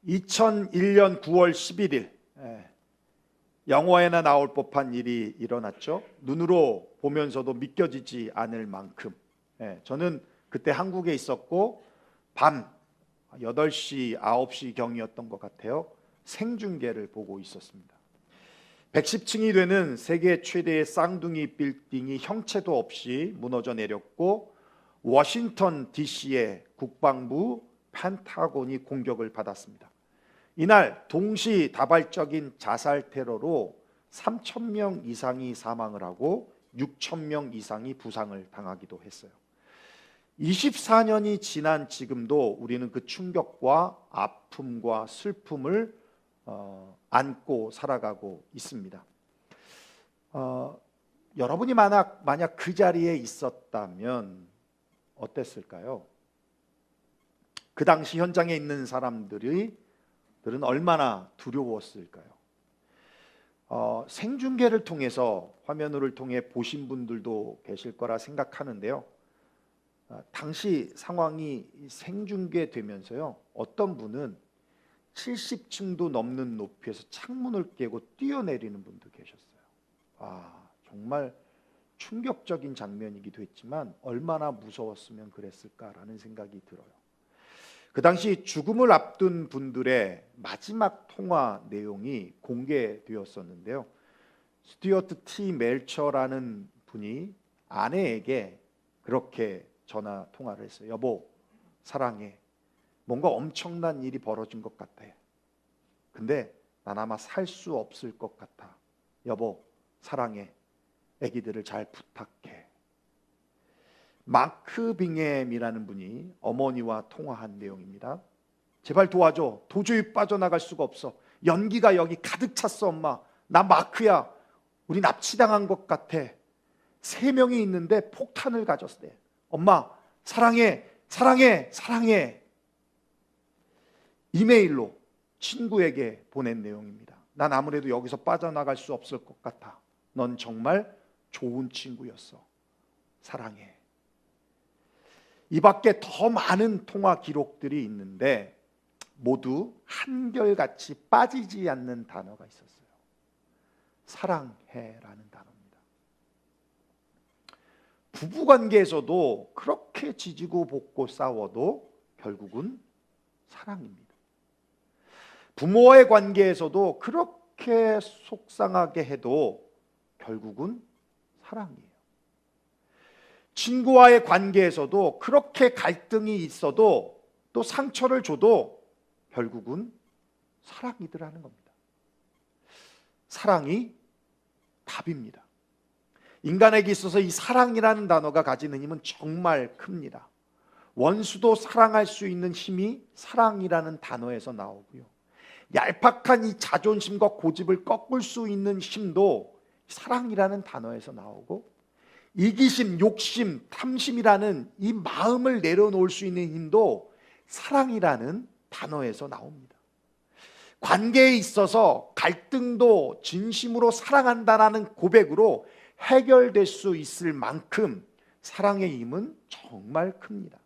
2001년 9월 11일 영화에나 나올 법한 일이 일어났죠. 눈으로 보면서도 믿겨지지 않을 만큼 저는 그때 한국에 있었고 밤 8시, 9시 경이었던 것 같아요. 생중계를 보고 있었습니다. 110층이 되는 세계 최대의 쌍둥이 빌딩이 형체도 없이 무너져 내렸고 워싱턴 DC의 국방부 펜타곤이 공격을 받았습니다. 이날 동시다발적인 자살 테러로 3,000명 이상이 사망을 하고 6,000명 이상이 부상을 당하기도 했어요. 24년이 지난 지금도 우리는 그 충격과 아픔과 슬픔을 안고 살아가고 있습니다. 여러분이 만약 그 자리에 있었다면 어땠을까요? 그 당시 현장에 있는 사람들은 얼마나 두려웠을까요? 생중계를 통해서 화면을 통해 보신 분들도 계실 거라 생각하는데요. 당시 상황이 생중계되면서요, 어떤 분은 70층도 넘는 높이에서 창문을 깨고 뛰어내리는 분도 계셨어요. 정말 충격적인 장면이기도 했지만 얼마나 무서웠으면 그랬을까라는 생각이 들어요. 그 당시 죽음을 앞둔 분들의 마지막 통화 내용이 공개되었었는데요. 스튜어트 T 멜처라는 분이 아내에게 그렇게 전화 통화를 했어요. 여보, 사랑해. 뭔가 엄청난 일이 벌어진 것 같아. 근데 난 아마 살 수 없을 것 같아. 여보, 사랑해. 아기들을 잘 부탁해. 마크 빙햄이라는 분이 어머니와 통화한 내용입니다. 제발 도와줘. 도저히 빠져나갈 수가 없어. 연기가 여기 가득 찼어, 엄마. 나 마크야. 우리 납치당한 것 같아. 3명이 있는데 폭탄을 가졌대. 엄마, 사랑해. 사랑해. 사랑해. 이메일로 친구에게 보낸 내용입니다. 난 아무래도 여기서 빠져나갈 수 없을 것 같아. 넌 정말 좋은 친구였어. 사랑해. 이 밖에 더 많은 통화 기록들이 있는데 모두 한결같이 빠지지 않는 단어가 있었어요. 사랑해라는 단어입니다. 부부관계에서도 그렇게 지지고 볶고 싸워도 결국은 사랑입니다. 부모와의 관계에서도 그렇게 속상하게 해도 결국은 사랑이에요. 친구와의 관계에서도 그렇게 갈등이 있어도 또 상처를 줘도 결국은 사랑이더라는 겁니다. 사랑이 답입니다. 인간에게 있어서 이 사랑이라는 단어가 가지는 힘은 정말 큽니다. 원수도 사랑할 수 있는 힘이 사랑이라는 단어에서 나오고요. 얄팍한 이 자존심과 고집을 꺾을 수 있는 힘도 사랑이라는 단어에서 나오고, 이기심, 욕심, 탐심이라는 이 마음을 내려놓을 수 있는 힘도 사랑이라는 단어에서 나옵니다. 관계에 있어서 갈등도 진심으로 사랑한다라는 고백으로 해결될 수 있을 만큼 사랑의 힘은 정말 큽니다.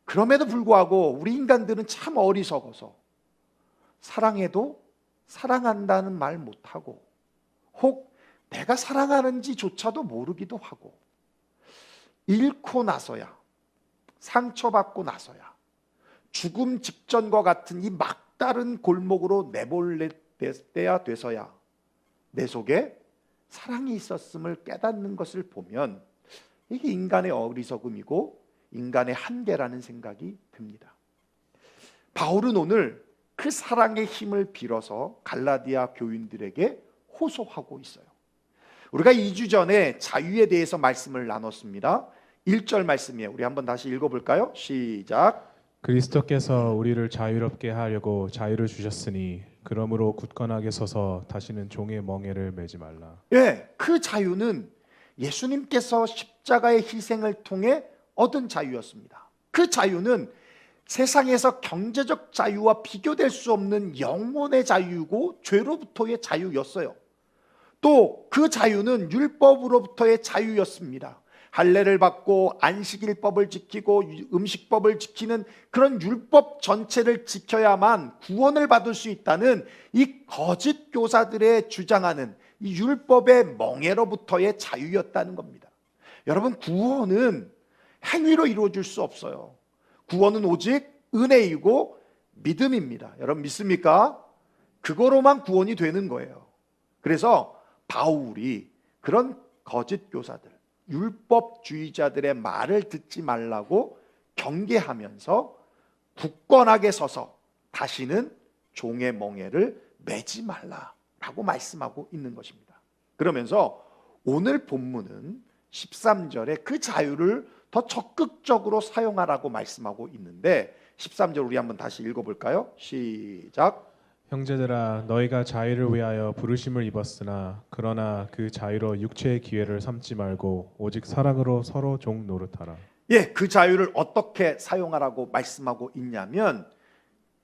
그럼에도 불구하고 우리 인간들은 참 어리석어서 사랑해도 사랑한다는 말 못하고, 혹 내가 사랑하는지조차도 모르기도 하고, 잃고 나서야, 상처받고 나서야, 죽음 직전과 같은 이 막다른 골목으로 내몰릴 때야 돼서야 내 속에 사랑이 있었음을 깨닫는 것을 보면 이게 인간의 어리석음이고 인간의 한계라는 생각이 듭니다. 바울은 오늘 그 사랑의 힘을 빌어서 갈라디아 교인들에게 호소하고 있어요. 우리가 2주 전에 자유에 대해서 말씀을 나눴습니다. 1절 말씀이에요. 우리 한번 다시 읽어볼까요? 시작. 그리스도께서 우리를 자유롭게 하려고 자유를 주셨으니 그러므로 굳건하게 서서 다시는 종의 멍에를 매지 말라. 그 자유는 예수님께서 십자가의 희생을 통해 얻은 자유였습니다. 그 자유는 세상에서 경제적 자유와 비교될 수 없는 영혼의 자유고 죄로부터의 자유였어요. 또 그 자유는 율법으로부터의 자유였습니다. 할례를 받고 안식일법을 지키고 음식법을 지키는 그런 율법 전체를 지켜야만 구원을 받을 수 있다는 이 거짓 교사들의 주장하는 이 율법의 멍에로부터의 자유였다는 겁니다. 여러분, 구원은 행위로 이루어질 수 없어요. 구원은 오직 은혜이고 믿음입니다. 여러분 믿습니까? 그거로만 구원이 되는 거예요. 그래서 바울이 그런 거짓 교사들, 율법주의자들의 말을 듣지 말라고 경계하면서 굳건하게 서서 다시는 종의 멍에를 매지 말라라고 말씀하고 있는 것입니다. 그러면서 오늘 본문은 13절에 그 자유를 더 적극적으로 사용하라고 말씀하고 있는데 13절 우리 한번 다시 읽어볼까요? 시작. 형제들아 너희가 자유를 위하여 부르심을 입었으나 그러나 그 자유로 육체의 기회를 삼지 말고 오직 사랑으로 서로 종 노릇하라. 예, 그 자유를 어떻게 사용하라고 말씀하고 있냐면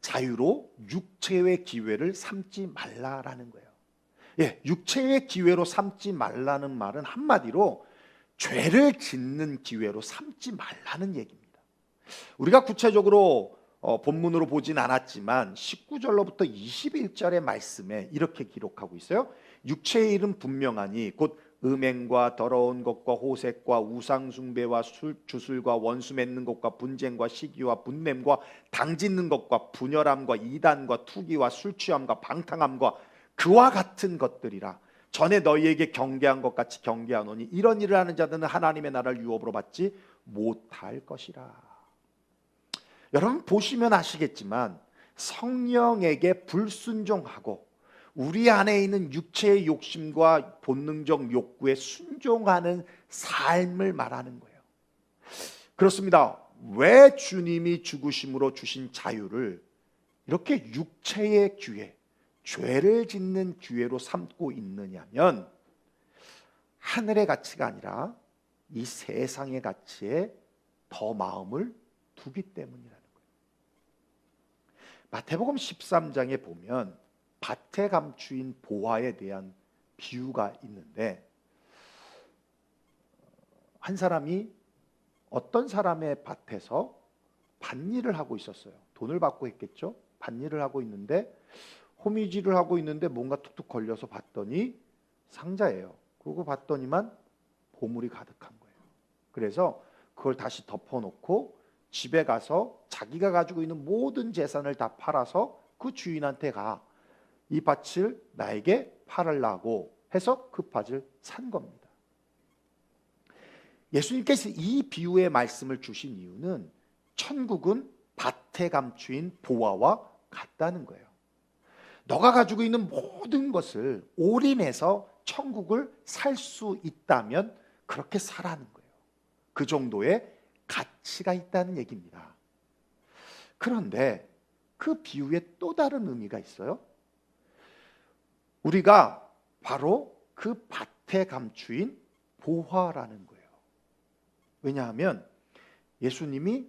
자유로 육체의 기회를 삼지 말라라는 거예요. 예, 육체의 기회로 삼지 말라는 말은 한마디로 죄를 짓는 기회로 삼지 말라는 얘기입니다. 우리가 구체적으로 본문으로 보진 않았지만 19절로부터 21절의 말씀에 이렇게 기록하고 있어요. 육체의 일은 분명하니 곧 음행과 더러운 것과 호색과 우상 숭배와 주술과 원수 맺는 것과 분쟁과 시기와 분냄과 당짓는 것과 분열함과 이단과 투기와 술 취함과 방탕함과 그와 같은 것들이라. 전에 너희에게 경계한 것 같이 경계하노니 이런 일을 하는 자들은 하나님의 나라를 유업으로 받지 못할 것이라. 여러분 보시면 아시겠지만 성령에게 불순종하고 우리 안에 있는 육체의 욕심과 본능적 욕구에 순종하는 삶을 말하는 거예요. 그렇습니다. 왜 주님이 죽으심으로 주신 자유를 이렇게 육체의 기회, 죄를 짓는 기회로 삼고 있느냐면 하늘의 가치가 아니라 이 세상의 가치에 더 마음을 두기 때문이라는 거예요. 마태복음 13장에 보면 밭에 감추인 보화에 대한 비유가 있는데 한 사람이 어떤 사람의 밭에서 밭일을 하고 있었어요. 돈을 받고 했겠죠. 밭일을 하고 있는데 호미질을 하고 있는데 뭔가 툭툭 걸려서 봤더니 상자예요. 그러고 봤더니만 보물이 가득한 거예요. 그래서 그걸 다시 덮어놓고 집에 가서 자기가 가지고 있는 모든 재산을 다 팔아서 그 주인한테 가. 이 밭을 나에게 팔으라고 해서 그 밭을 산 겁니다. 예수님께서 이 비유의 말씀을 주신 이유는 천국은 밭에 감추인 보화와 같다는 거예요. 너가 가지고 있는 모든 것을 올인해서 천국을 살 수 있다면 그렇게 살라는 거예요. 그 정도의 가치가 있다는 얘기입니다. 그런데 그 비유에 또 다른 의미가 있어요. 우리가 바로 그 밭에 감추인 보화라는 거예요. 왜냐하면 예수님이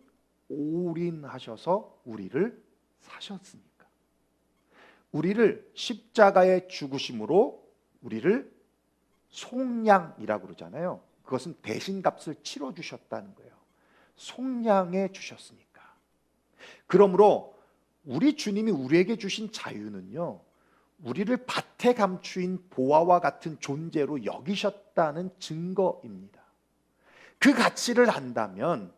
올인하셔서 우리를 사셨으니까. 우리를 십자가의 죽으심으로 우리를 속량이라고 그러잖아요. 그것은 대신값을 치러주셨다는 거예요. 속량해 주셨으니까. 그러므로 우리 주님이 우리에게 주신 자유는요, 우리를 밭에 감추인 보화와 같은 존재로 여기셨다는 증거입니다. 그 가치를 안다면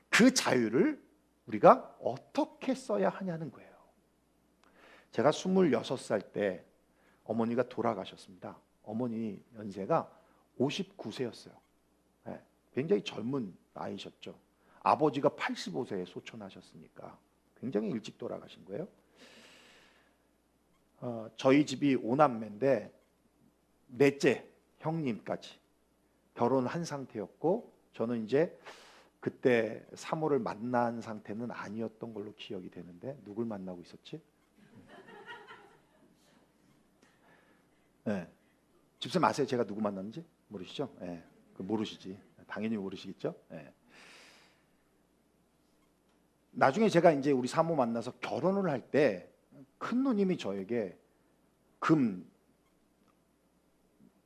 그 자유를 우리가 어떻게 써야 하냐는 거예요. 제가 26살 때 어머니가 돌아가셨습니다. 어머니 연세가 59세였어요. 네, 굉장히 젊은 나이셨죠. 아버지가 85세에 소천하셨으니까 굉장히 일찍 돌아가신 거예요. 저희 집이 5남매인데 넷째 형님까지 결혼한 상태였고 저는 이제 그때 사모를 만난 상태는 아니었던 걸로 기억이 되는데 누굴 만나고 있었지? 네. 집사님 아세요? 제가 누구 만났는지? 모르시죠? 네. 모르시지. 당연히 모르시겠죠? 네. 나중에 제가 이제 우리 사모 만나서 결혼을 할 때 큰 누님이 저에게 금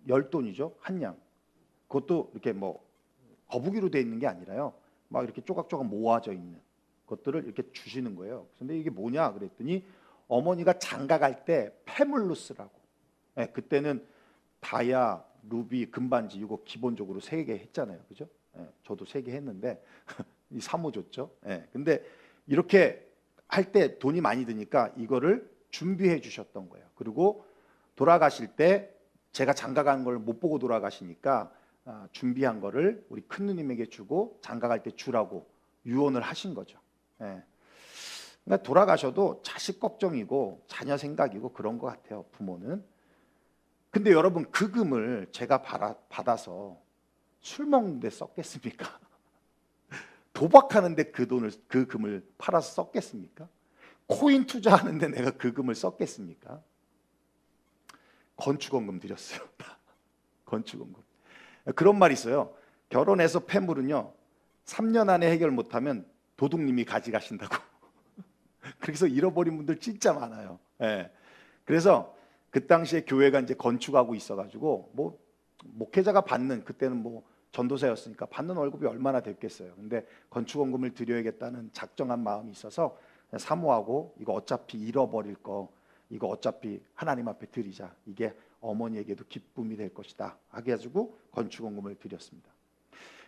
10돈이죠. 한 양. 그것도 이렇게 뭐 거북이로 돼 있는 게 아니라요. 막 이렇게 조각조각 모아져 있는 것들을 이렇게 주시는 거예요. 근데 이게 뭐냐 그랬더니 어머니가 장가갈 때 페물루스라고. 예, 그때는 다이아, 루비, 금반지 이거 기본적으로 3개 했잖아요. 그죠? 예, 저도 3개 했는데 이 사모 줬죠. 예, 근데 이렇게 할 때 돈이 많이 드니까 이거를 준비해 주셨던 거예요. 그리고 돌아가실 때 제가 장가가는 걸 못 보고 돌아가시니까 준비한 거를 우리 큰 누님에게 주고 장가갈 때 주라고 유언을 하신 거죠. 예. 그러니까 돌아가셔도 자식 걱정이고 자녀 생각이고 그런 것 같아요, 부모는. 근데 여러분 그 금을 제가 받아서 술 먹는데 썼겠습니까? 도박하는데 그 금을 팔아서 썼겠습니까? 코인 투자하는데 내가 그 금을 썼겠습니까? 건축원금 드렸어요. 건축원금. 그런 말이 있어요. 결혼해서 폐물은요 3년 안에 해결 못하면 도둑님이 가져가신다고. 그래서 잃어버린 분들 진짜 많아요. 예. 그래서 그 당시에 교회가 이제 건축하고 있어가지고 뭐 목회자가 받는, 그때는 뭐 전도사였으니까 받는 월급이 얼마나 됐겠어요. 근데 건축원금을 드려야겠다는 작정한 마음이 있어서 사모하고 이거 어차피 잃어버릴 거 이거 어차피 하나님 앞에 드리자. 이게 어머니에게도 기쁨이 될 것이다. 해가지고 건축원금을 드렸습니다.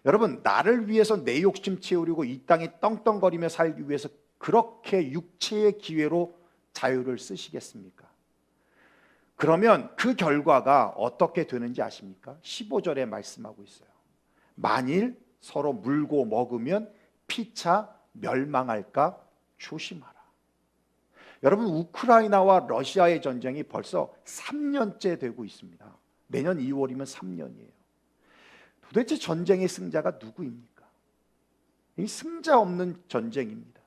여러분 나를 위해서 내 욕심 채우려고 이 땅에 떵떵거리며 살기 위해서 그렇게 육체의 기회로 자유를 쓰시겠습니까? 그러면 그 결과가 어떻게 되는지 아십니까? 15절에 말씀하고 있어요. 만일 서로 물고 먹으면 피차 멸망할까 조심하라. 여러분 우크라이나와 러시아의 전쟁이 벌써 3년째 되고 있습니다. 내년 2월이면 3년이에요. 도대체 전쟁의 승자가 누구입니까? 이 승자 없는 전쟁입니다.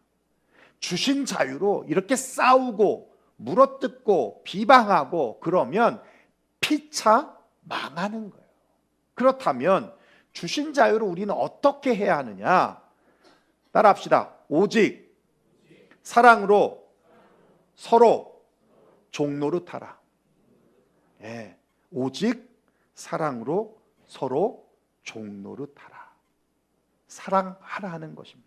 주신 자유로 이렇게 싸우고 물어뜯고 비방하고 그러면 피차 망하는 거예요. 그렇다면 주신 자유로 우리는 어떻게 해야 하느냐? 따라합시다. 오직 사랑으로 서로 종노릇하라. 예, 오직 사랑으로 서로 종노릇하라. 사랑하라는 것입니다.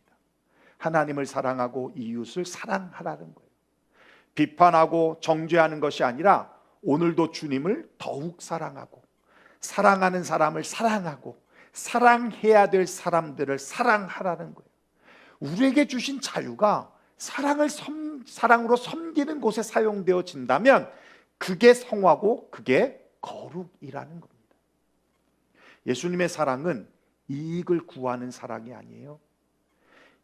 하나님을 사랑하고 이웃을 사랑하라는 거예요. 비판하고 정죄하는 것이 아니라 오늘도 주님을 더욱 사랑하고 사랑하는 사람을 사랑하고 사랑해야 될 사람들을 사랑하라는 거예요. 우리에게 주신 자유가 사랑으로 섬기는 곳에 사용되어진다면 그게 성화고 그게 거룩이라는 겁니다. 예수님의 사랑은 이익을 구하는 사랑이 아니에요.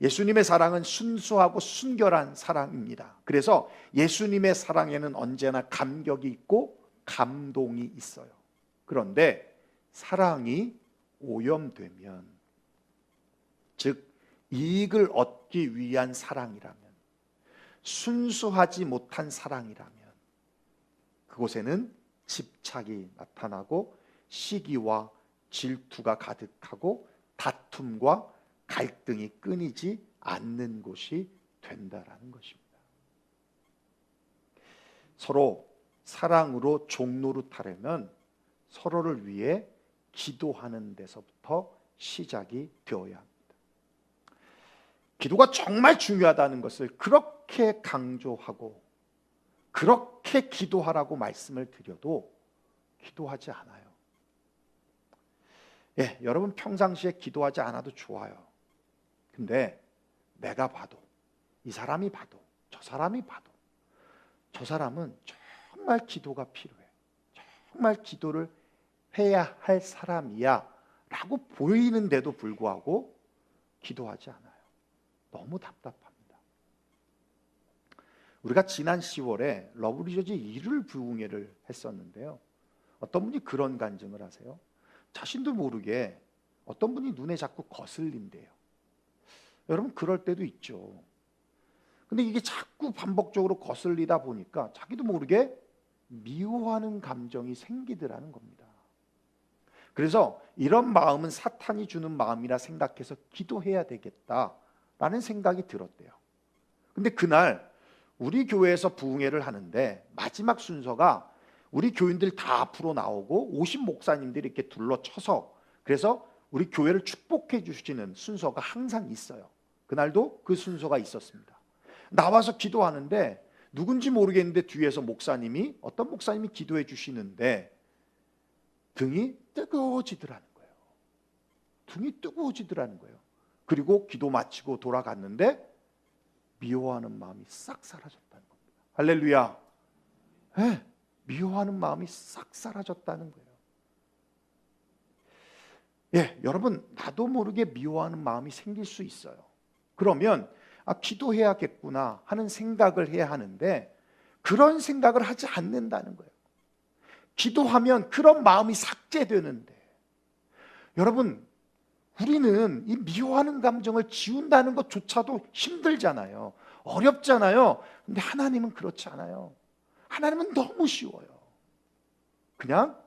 예수님의 사랑은 순수하고 순결한 사랑입니다. 그래서 예수님의 사랑에는 언제나 감격이 있고 감동이 있어요. 그런데 사랑이 오염되면, 즉 이익을 얻기 위한 사랑이라면, 순수하지 못한 사랑이라면 그곳에는 집착이 나타나고 시기와 질투가 가득하고 다툼과 갈등이 끊이지 않는 곳이 된다라는 것입니다. 서로 사랑으로 종노릇하려면 서로를 위해 기도하는 데서부터 시작이 되어야 합니다. 기도가 정말 중요하다는 것을 그렇게 강조하고 그렇게 기도하라고 말씀을 드려도 기도하지 않아요. 예, 여러분 평상시에 기도하지 않아도 좋아요. 근데 내가 봐도, 이 사람이 봐도, 저 사람이 봐도 저 사람은 정말 기도가 필요해, 정말 기도를 해야 할 사람이야 라고 보이는데도 불구하고 기도하지 않아요. 너무 답답합니다. 우리가 지난 10월에 러브리저지 일요일 부흥회를 했었는데요. 어떤 분이 그런 간증을 하세요. 자신도 모르게 어떤 분이 눈에 자꾸 거슬린대요. 여러분 그럴 때도 있죠. 근데 이게 자꾸 반복적으로 거슬리다 보니까 자기도 모르게 미워하는 감정이 생기더라는 겁니다. 그래서 이런 마음은 사탄이 주는 마음이라 생각해서 기도해야 되겠다라는 생각이 들었대요. 근데 그날 우리 교회에서 부흥회를 하는데 마지막 순서가 우리 교인들 다 앞으로 나오고 50 목사님들이 이렇게 둘러쳐서, 그래서 우리 교회를 축복해 주시는 순서가 항상 있어요. 그날도 그 순서가 있었습니다. 나와서 기도하는데 누군지 모르겠는데 뒤에서 목사님이, 어떤 목사님이 기도해 주시는데 등이 뜨거워지더라는 거예요. 등이 뜨거워지더라는 거예요. 그리고 기도 마치고 돌아갔는데 미워하는 마음이 싹 사라졌다는 겁니다. 할렐루야. 네, 미워하는 마음이 싹 사라졌다는 거예요. 예, 여러분, 나도 모르게 미워하는 마음이 생길 수 있어요. 그러면 기도해야겠구나 하는 생각을 해야 하는데 그런 생각을 하지 않는다는 거예요. 기도하면 그런 마음이 삭제되는데, 여러분, 우리는 이 미워하는 감정을 지운다는 것조차도 힘들잖아요. 어렵잖아요. 근데 하나님은 그렇지 않아요. 하나님은 너무 쉬워요. 그냥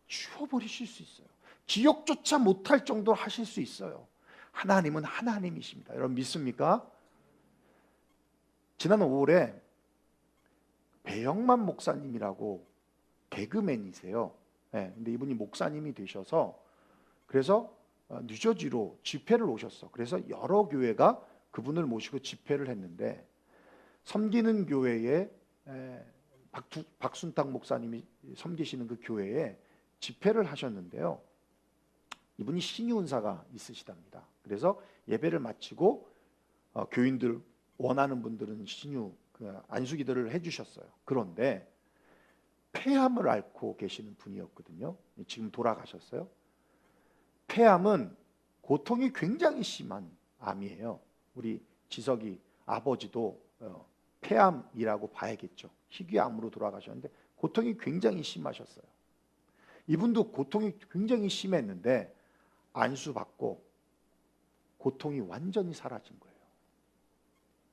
지워버리실 수 있어요. 기억조차 못할 정도로 하실 수 있어요. 하나님은 하나님이십니다. 여러분 믿습니까? 지난 5월에 배영만 목사님이라고 개그맨이세요. 네, 근데 이분이 목사님이 되셔서 그래서 뉴저지로 집회를 오셨어. 그래서 여러 교회가 그분을 모시고 집회를 했는데 섬기는 교회에 박순탁 목사님이 섬기시는 그 교회에 집회를 하셨는데요. 이분이 신유은사가 있으시답니다. 그래서 예배를 마치고 교인들 원하는 분들은 안수기도를 해주셨어요. 그런데 폐암을 앓고 계시는 분이었거든요. 지금 돌아가셨어요. 폐암은 고통이 굉장히 심한 암이에요. 우리 지석이 아버지도 폐암이라고 봐야겠죠. 희귀암으로 돌아가셨는데 고통이 굉장히 심하셨어요. 이분도 고통이 굉장히 심했는데 안수받고 고통이 완전히 사라진 거예요.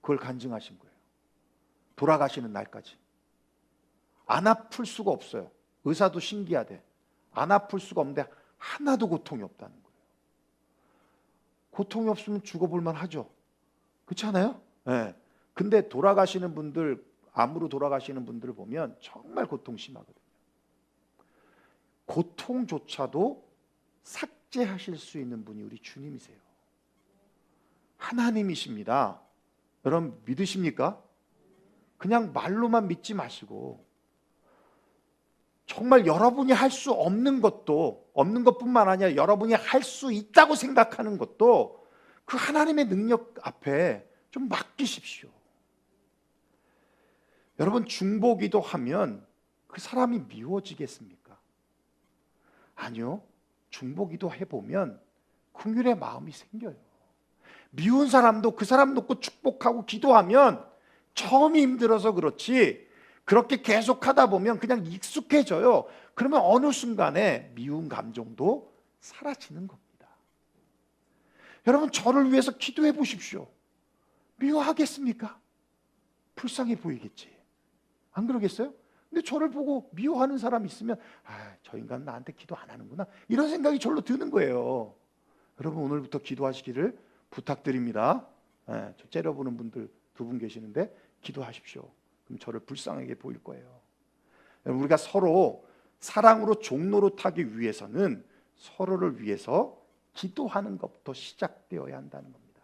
그걸 간증하신 거예요. 돌아가시는 날까지. 안 아플 수가 없어요. 의사도 신기하대. 안 아플 수가 없는데 하나도 고통이 없다는 거예요. 고통이 없으면 죽어볼만 하죠. 그렇지 않아요? 네. 근데 돌아가시는 분들, 암으로 돌아가시는 분들을 보면 정말 고통 심하거든요. 고통조차도 삭제하실 수 있는 분이 우리 주님이세요. 하나님이십니다. 여러분 믿으십니까? 그냥 말로만 믿지 마시고 정말 여러분이 할 수 없는 것도, 없는 것뿐만 아니라 여러분이 할 수 있다고 생각하는 것도 그 하나님의 능력 앞에 좀 맡기십시오. 여러분 중보기도 하면 그 사람이 미워지겠습니까? 아니요. 중보기도 해보면 긍휼의 마음이 생겨요. 미운 사람도 그 사람 놓고 축복하고 기도하면 처음이 힘들어서 그렇지 그렇게 계속 하다 보면 그냥 익숙해져요. 그러면 어느 순간에 미운 감정도 사라지는 겁니다. 여러분 저를 위해서 기도해 보십시오. 미워하겠습니까? 불쌍해 보이겠지. 안 그러겠어요? 근데 저를 보고 미워하는 사람이 있으면 저 인간은 나한테 기도 안 하는구나 이런 생각이 절로 드는 거예요. 여러분 오늘부터 기도하시기를 부탁드립니다. 저 째려보는 분들 2분 계시는데 기도하십시오. 그럼 저를 불쌍하게 보일 거예요. 우리가 서로 사랑으로 종로로 타기 위해서는 서로를 위해서 기도하는 것부터 시작되어야 한다는 겁니다.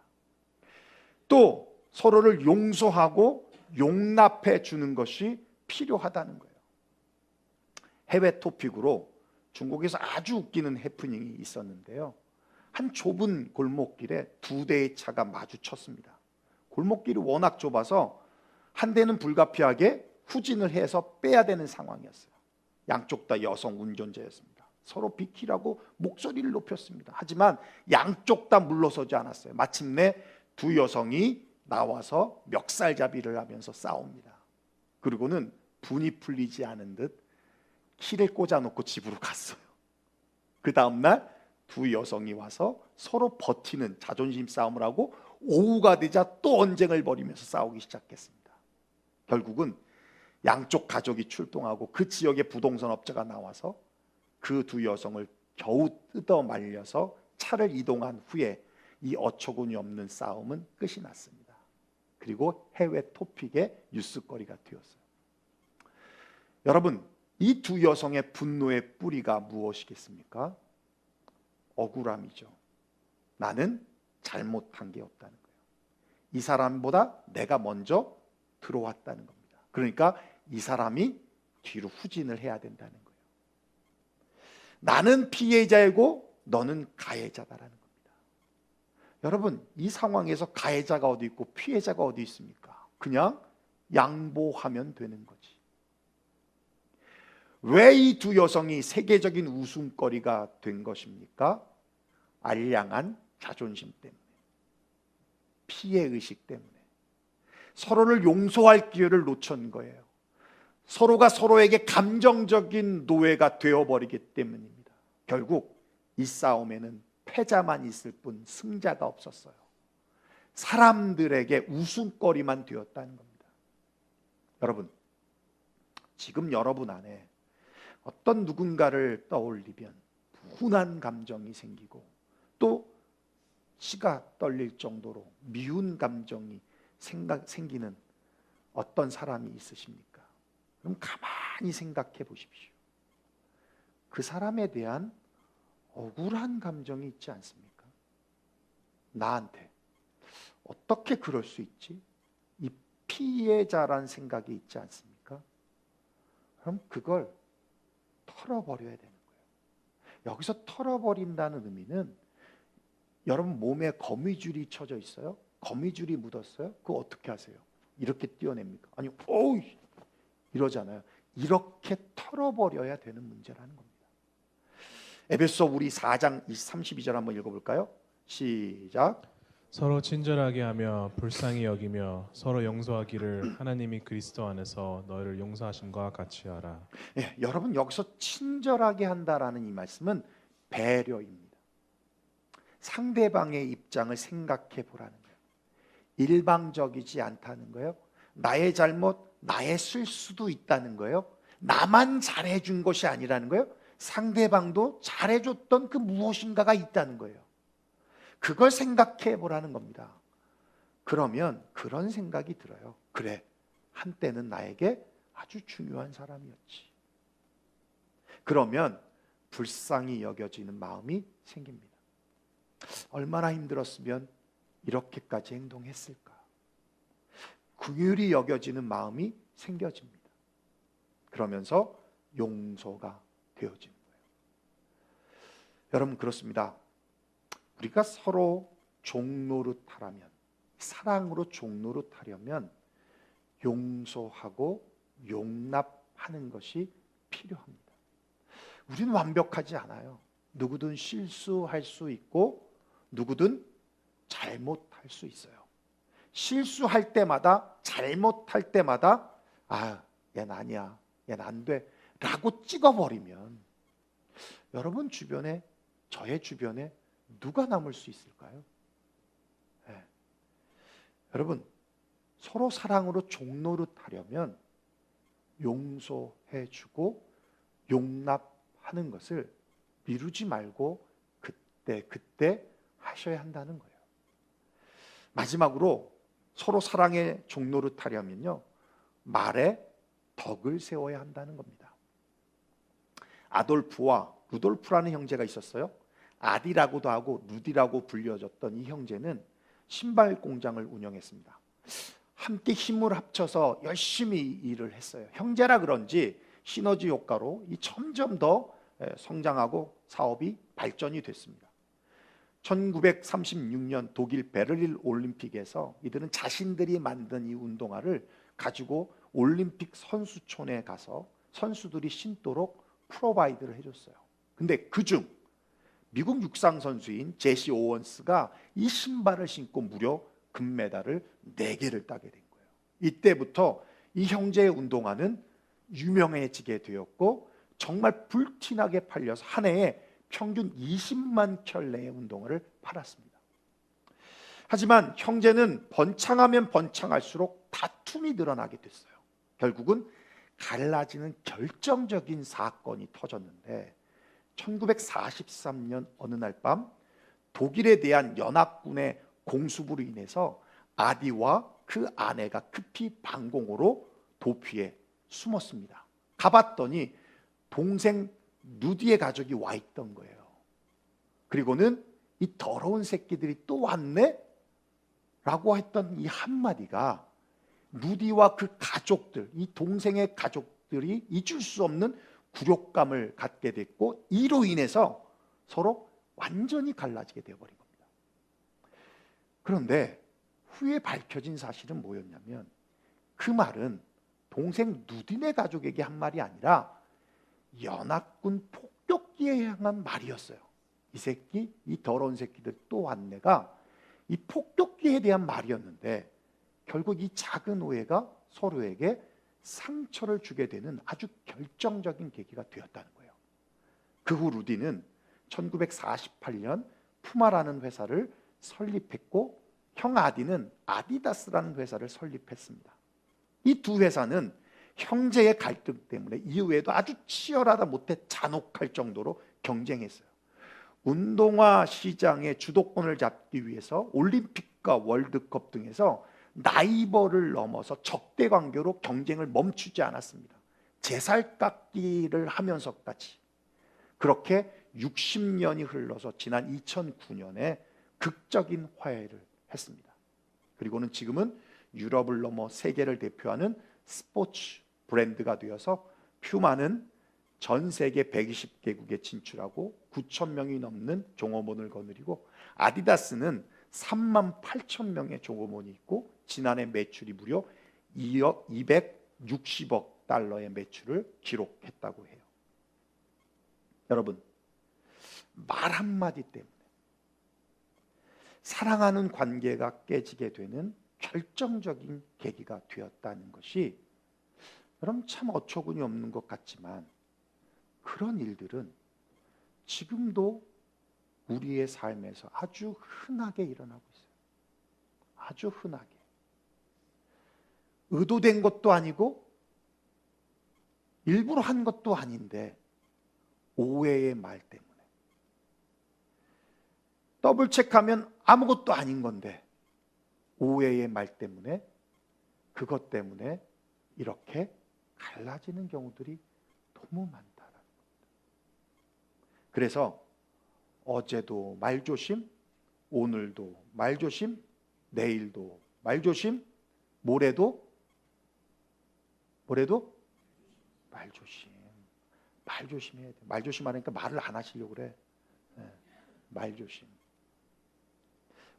또 서로를 용서하고 용납해 주는 것이 필요하다는 거예요. 해외 토픽으로 중국에서 아주 웃기는 해프닝이 있었는데요. 한 좁은 골목길에 2대의 차가 마주쳤습니다. 골목길이 워낙 좁아서 한 대는 불가피하게 후진을 해서 빼야 되는 상황이었어요. 양쪽 다 여성 운전자였습니다. 서로 비키라고 목소리를 높였습니다. 하지만 양쪽 다 물러서지 않았어요. 마침내 2 여성이 나와서 멱살잡이를 하면서 싸웁니다. 그리고는 분이 풀리지 않은 듯 키를 꽂아놓고 집으로 갔어요. 그 다음날 2 여성이 와서 서로 버티는 자존심 싸움을 하고 오후가 되자 또 언쟁을 벌이면서 싸우기 시작했습니다. 결국은 양쪽 가족이 출동하고 그 지역의 부동산 업자가 나와서 그 2 여성을 겨우 뜯어 말려서 차를 이동한 후에 이 어처구니 없는 싸움은 끝이 났습니다. 그리고 해외 토픽의 뉴스거리가 되었어요. 여러분 이 2 여성의 분노의 뿌리가 무엇이겠습니까? 억울함이죠. 나는 잘못한 게 없다는 거예요. 이 사람보다 내가 먼저 들어왔다는 겁니다. 그러니까 이 사람이 뒤로 후진을 해야 된다는 거예요. 나는 피해자이고 너는 가해자다라는 겁니다. 여러분, 이 상황에서 가해자가 어디 있고 피해자가 어디 있습니까? 그냥 양보하면 되는 거지. 왜 이 두 여성이 세계적인 웃음거리가 된 것입니까? 알량한 자존심 때문에, 피해의식 때문에, 서로를 용서할 기회를 놓친 거예요. 서로가 서로에게 감정적인 노예가 되어버리기 때문입니다. 결국 이 싸움에는 패자만 있을 뿐 승자가 없었어요. 사람들에게 웃음거리만 되었다는 겁니다. 여러분, 지금 여러분 안에 어떤 누군가를 떠올리면 분한 감정이 생기고 또 치가 떨릴 정도로 미운 감정이 생기는 어떤 사람이 있으십니까? 그럼 가만히 생각해 보십시오. 그 사람에 대한 억울한 감정이 있지 않습니까? 나한테 어떻게 그럴 수 있지? 이 피해자란 생각이 있지 않습니까? 그럼 그걸 털어버려야 되는 거예요. 여기서 털어버린다는 의미는 여러분 몸에 거미줄이 쳐져 있어요? 거미줄이 묻었어요? 그거 어떻게 하세요? 이렇게 띄어냅니까? 아니, 오우 이러잖아요. 이렇게 털어버려야 되는 문제라는 겁니다. 에베소 우리 4장 32절 한번 읽어볼까요? 시작. 서로 친절하게 하며 불쌍히 여기며 서로 용서하기를 하나님이 그리스도 안에서 너희를 용서하심과 같이 하라. 예, 여러분 여기서 친절하게 한다라는 이 말씀은 배려입니다. 상대방의 입장을 생각해 보라는 거예요. 일방적이지 않다는 거예요. 나의 잘못, 나의 실수도 있다는 거예요. 나만 잘해준 것이 아니라는 거예요. 상대방도 잘해줬던 그 무엇인가가 있다는 거예요. 그걸 생각해 보라는 겁니다. 그러면 그런 생각이 들어요. 그래, 한때는 나에게 아주 중요한 사람이었지. 그러면 불쌍히 여겨지는 마음이 생깁니다. 얼마나 힘들었으면 이렇게까지 행동했을까? 긍휼히 여겨지는 마음이 생겨집니다. 그러면서 용서가 되어지는 거예요. 여러분, 그렇습니다. 우리가 서로 종노릇하려면, 사랑으로 종노릇하려면 용서하고 용납하는 것이 필요합니다. 우리는 완벽하지 않아요. 누구든 실수할 수 있고 누구든 잘못할 수 있어요. 실수할 때마다, 잘못할 때마다 얘는 아니야, 얘는 안 돼 라고 찍어버리면 여러분 주변에, 저의 주변에 누가 남을 수 있을까요? 네. 여러분, 서로 사랑으로 종노릇하려면 용서해주고 용납하는 것을 미루지 말고 그때 하셔야 한다는 거예요. 마지막으로 서로 사랑의 종노릇하려면요, 말에 덕을 세워야 한다는 겁니다. 아돌프와 루돌프라는 형제가 있었어요. 아디라고도 하고 루디라고 불려졌던 이 형제는 신발 공장을 운영했습니다. 함께 힘을 합쳐서 열심히 일을 했어요. 형제라 그런지 시너지 효과로 점점 더 성장하고 사업이 발전이 됐습니다. 1936년 독일 베를린 올림픽에서 이들은 자신들이 만든 이 운동화를 가지고 올림픽 선수촌에 가서 선수들이 신도록 프로바이드를 해줬어요. 근데 그중 미국 육상 선수인 제시 오원스가 이 신발을 신고 무려 금메달을 4개를 따게 된 거예요. 이때부터 이 형제의 운동화는 유명해지게 되었고 정말 불티나게 팔려서 한 해에 평균 20만 켤레의 운동화를 팔았습니다. 하지만 형제는 번창하면 번창할수록 다툼이 늘어나게 됐어요. 결국은 갈라지는 결정적인 사건이 터졌는데 1943년 어느 날 밤 독일에 대한 연합군의 공습으로 인해서 아디와 그 아내가 급히 방공호로 도피해 숨었습니다. 가봤더니 동생 루디의 가족이 와 있던 거예요. 그리고는 이 더러운 새끼들이 또 왔네? 라고 했던 이 한마디가 루디와 그 가족들, 이 동생의 가족들이 잊을 수 없는 굴욕감을 갖게 됐고, 이로 인해서 서로 완전히 갈라지게 되어버린 겁니다. 그런데 후에 밝혀진 사실은 뭐였냐면, 그 말은 동생 누딘의 가족에게 한 말이 아니라 연합군 폭격기에 향한 말이었어요. 이 새끼, 이 더러운 새끼들 또 왔네가 이 폭격기에 대한 말이었는데, 결국 이 작은 오해가 서로에게 상처를 주게 되는 아주 결정적인 계기가 되었다는 거예요. 그 후 루디는 1948년 푸마라는 회사를 설립했고, 형 아디는 아디다스라는 회사를 설립했습니다. 이 두 회사는 형제의 갈등 때문에 이후에도 아주 치열하다 못해 잔혹할 정도로 경쟁했어요. 운동화 시장의 주도권을 잡기 위해서 올림픽과 월드컵 등에서 라이벌을 넘어서 적대 관계로 경쟁을 멈추지 않았습니다. 제살깎기를 하면서까지. 그렇게 60년이 흘러서 지난 2009년에 극적인 화해를 했습니다. 그리고는 지금은 유럽을 넘어 세계를 대표하는 스포츠 브랜드가 되어서 퓨마는 전 세계 120개국에 진출하고 9천 명이 넘는 종업원을 거느리고, 아디다스는 3만 8천 명의 종업원이 있고 지난해 매출이 무려 2억 260억 달러의 매출을 기록했다고 해요. 여러분, 말 한마디 때문에 사랑하는 관계가 깨지게 되는 결정적인 계기가 되었다는 것이, 여러분 참 어처구니 없는 것 같지만 그런 일들은 지금도 우리의 삶에서 아주 흔하게 일어나고 있어요. 아주 흔하게. 의도된 것도 아니고 일부러 한 것도 아닌데 오해의 말 때문에, 더블 체크하면 아무것도 아닌 건데 오해의 말 때문에, 그것 때문에 이렇게 갈라지는 경우들이 너무 많다라는 겁니다. 그래서 어제도 말조심, 오늘도 말조심, 내일도 말조심, 모레도 말조심. 말조심해야 돼. 말조심하니까 말을 안 하시려고 그래. 말조심.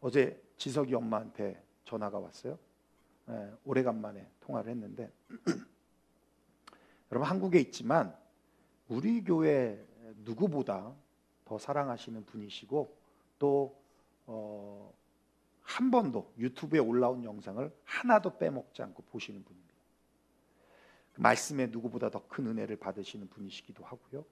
어제 지석이 엄마한테 전화가 왔어요. 오래간만에 통화를 했는데 여러분, 한국에 있지만 우리 교회 누구보다 더 사랑하시는 분이시고, 또 한 번도 유튜브에 올라온 영상을 하나도 빼먹지 않고 보시는 분입니다. 그 말씀에 누구보다 더 큰 은혜를 받으시는 분이시기도 하고요.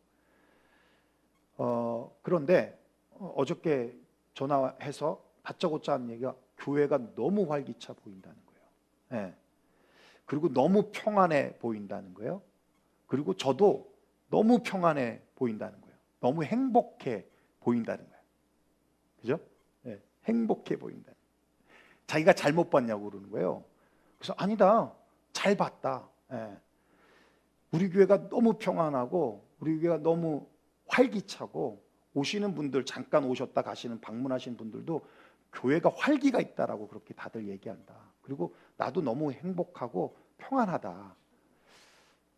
그런데 어저께 전화해서 다짜고짜 하는 얘기가, 교회가 너무 활기차 보인다는 거예요. 예. 그리고 너무 평안해 보인다는 거예요. 그리고 저도 너무 평안해 보인다는 거예요. 너무 행복해 보인다는 거예요. 그죠? 예. 행복해 보인다는 거예요. 자기가 잘못 봤냐고 그러는 거예요. 그래서 아니다, 잘 봤다. 예. 우리 교회가 너무 평안하고 우리 교회가 너무 활기차고, 오시는 분들, 잠깐 오셨다 가시는 방문하시는 분들도 교회가 활기가 있다라고 그렇게 다들 얘기한다. 그리고 나도 너무 행복하고 평안하다.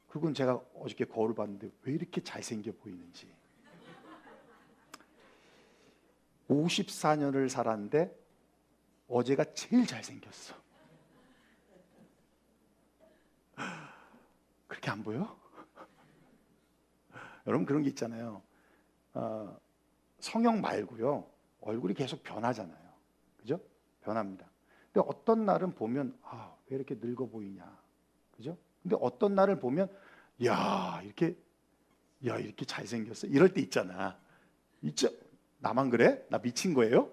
그리고 제가 어저께 거울을 봤는데 왜 이렇게 잘생겨 보이는지. 54년을 살았는데 어제가 제일 잘생겼어. 그렇게 안 보여? 여러분, 그런 게 있잖아요. 성형 말고요, 얼굴이 계속 변하잖아요. 그죠? 변합니다. 근데 어떤 날은 보면 왜 이렇게 늙어 보이냐. 그죠? 근데 어떤 날을 보면 이렇게 잘생겼어. 이럴 때 있잖아. 있죠? 나만 그래? 나 미친 거예요?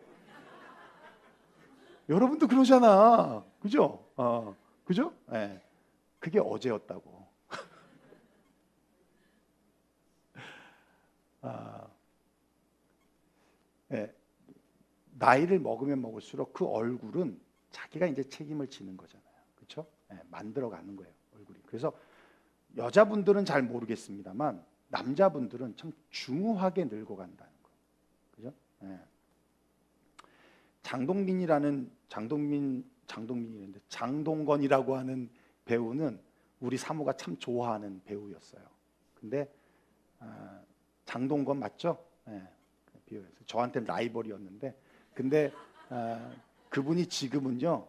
여러분도 그러잖아. 그죠? 그죠? 네. 그게 어제였다고. 네. 나이를 먹으면 먹을수록 그 얼굴은 자기가 이제 책임을 지는 거잖아요. 그렇죠? 네. 만들어가는 거예요, 얼굴이. 그래서 여자분들은 잘 모르겠습니다만 남자분들은 참 중후하게 늙어간다는 거. 그죠? 예. 장동건이라고 하는 배우는 우리 사모가 참 좋아하는 배우였어요. 근데 장동건 맞죠? 예. 저한테는 라이벌이었는데, 근데 그분이 지금은요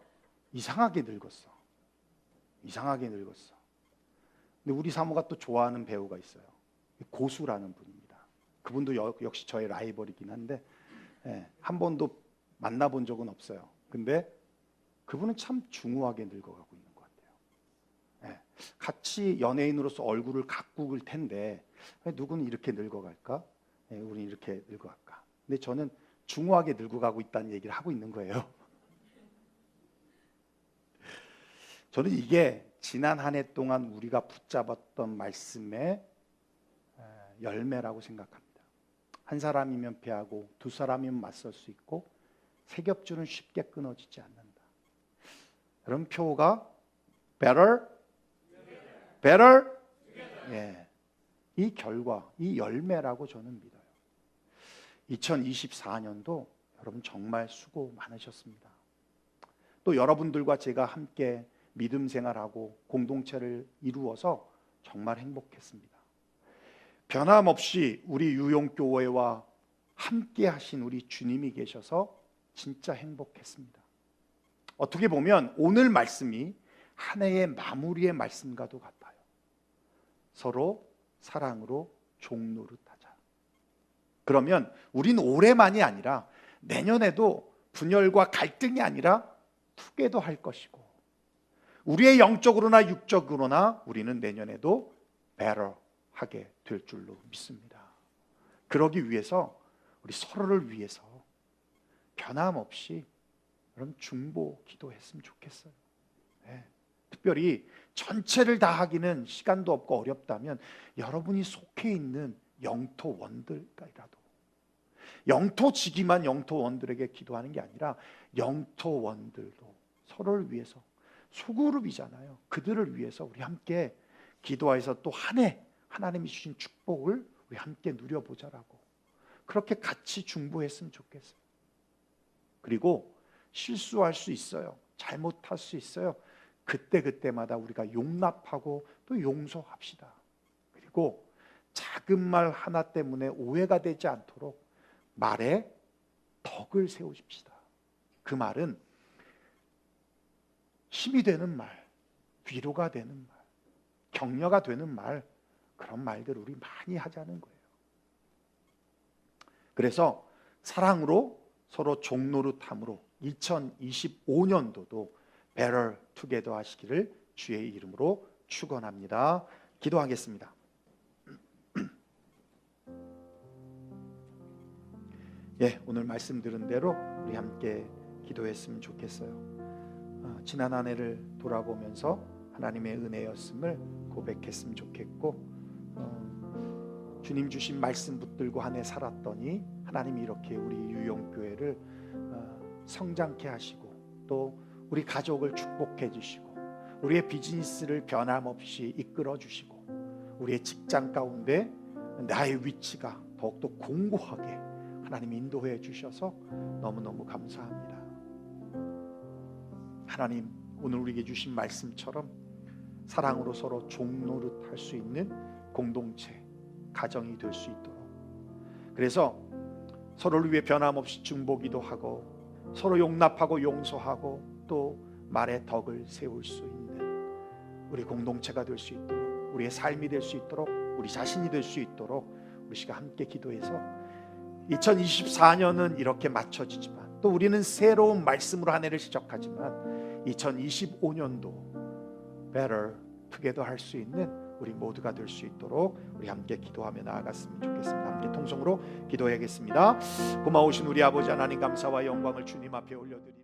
이상하게 늙었어. 이상하게 늙었어. 근데 우리 사모가 또 좋아하는 배우가 있어요. 고수라는 분입니다. 그분도 역시 저의 라이벌이긴 한데, 예, 한 번도 만나본 적은 없어요. 근데 그분은 참 중후하게 늙어가고 있는 것 같아요. 예, 같이 연예인으로서 얼굴을 가꾸길 텐데 왜 누구는 이렇게 늙어갈까? 예, 우리는 이렇게 늙어갈까? 근데 저는 중후하게 늙어가고 있다는 얘기를 하고 있는 거예요. 저는 이게 지난 한 해 동안 우리가 붙잡았던 말씀의 열매라고 생각합니다. 한 사람이면 패하고 두 사람이면 맞설 수 있고 세 겹줄은 쉽게 끊어지지 않는다. 여러분 표가 better, better, 예, 이 결과, 이 열매라고 저는 믿어요. 2024년도 여러분 정말 수고 많으셨습니다. 또 여러분들과 제가 함께 믿음 생활하고 공동체를 이루어서 정말 행복했습니다. 변함없이 우리 유용교회와 함께 하신 우리 주님이 계셔서 진짜 행복했습니다. 어떻게 보면 오늘 말씀이 한 해의 마무리의 말씀과도 같아요. 서로 사랑으로 종노릇하자. 그러면 우리는 올해만이 아니라 내년에도 분열과 갈등이 아니라 투게더 할 것이고, 우리의 영적으로나 육적으로나 우리는 내년에도 better 하게 될 줄로 믿습니다. 그러기 위해서 우리 서로를 위해서 변함없이 그런 중보 기도했으면 좋겠어요. 네. 특별히 전체를 다 하기는 시간도 없고 어렵다면 여러분이 속해 있는 영토원들까지라도, 영토지기만 영토원들에게 기도하는 게 아니라 영토원들도 서로를 위해서, 소그룹이잖아요. 그들을 위해서 우리 함께 기도해서 또 한 해 하나님이 주신 축복을 우리 함께 누려보자라고, 그렇게 같이 중보했으면 좋겠어요. 그리고 실수할 수 있어요. 잘못할 수 있어요. 그때마다 우리가 용납하고 또 용서합시다. 그리고 작은 말 하나 때문에 오해가 되지 않도록 말에 덕을 세우십시다. 그 말은 힘이 되는 말, 위로가 되는 말, 격려가 되는 말, 그런 말들 우리 많이 하자는 거예요. 그래서 사랑으로 서로 종노릇함으로 2025년도도 better together 하시기를 주의 이름으로 축원합니다. 기도하겠습니다. 예, 오늘 말씀 들은 대로 우리 함께 기도했으면 좋겠어요. 지난 한 해를 돌아보면서 하나님의 은혜였음을 고백했으면 좋겠고, 주님 주신 말씀 붙들고 한 해 살았더니 하나님이 이렇게 우리 유용교회를 성장케 하시고 또 우리 가족을 축복해 주시고 우리의 비즈니스를 변함없이 이끌어 주시고 우리의 직장 가운데 나의 위치가 더욱더 공고하게 하나님 인도해 주셔서 너무너무 감사합니다. 하나님, 오늘 우리에게 주신 말씀처럼 사랑으로 서로 종노릇 할 수 있는 공동체, 가정이 될 수 있도록, 그래서 서로를 위해 변함없이 중보기도 하고 서로 용납하고 용서하고 또 말에 덕을 세울 수 있는 우리 공동체가 될 수 있도록, 우리의 삶이 될 수 있도록, 우리 자신이 될 수 있도록 우리 시가 함께 기도해서 2024년은 이렇게 맞춰지지만 또 우리는 새로운 말씀으로 한 해를 시작하지만 2025년도 better together 할 수 있는 우리 모두가 될 수 있도록 우리 함께 기도하며 나아갔으면 좋겠습니다. 함께 통성으로 기도해야겠습니다. 고마우신 우리 아버지 하나님, 감사와 영광을 주님 앞에 올려드립니다.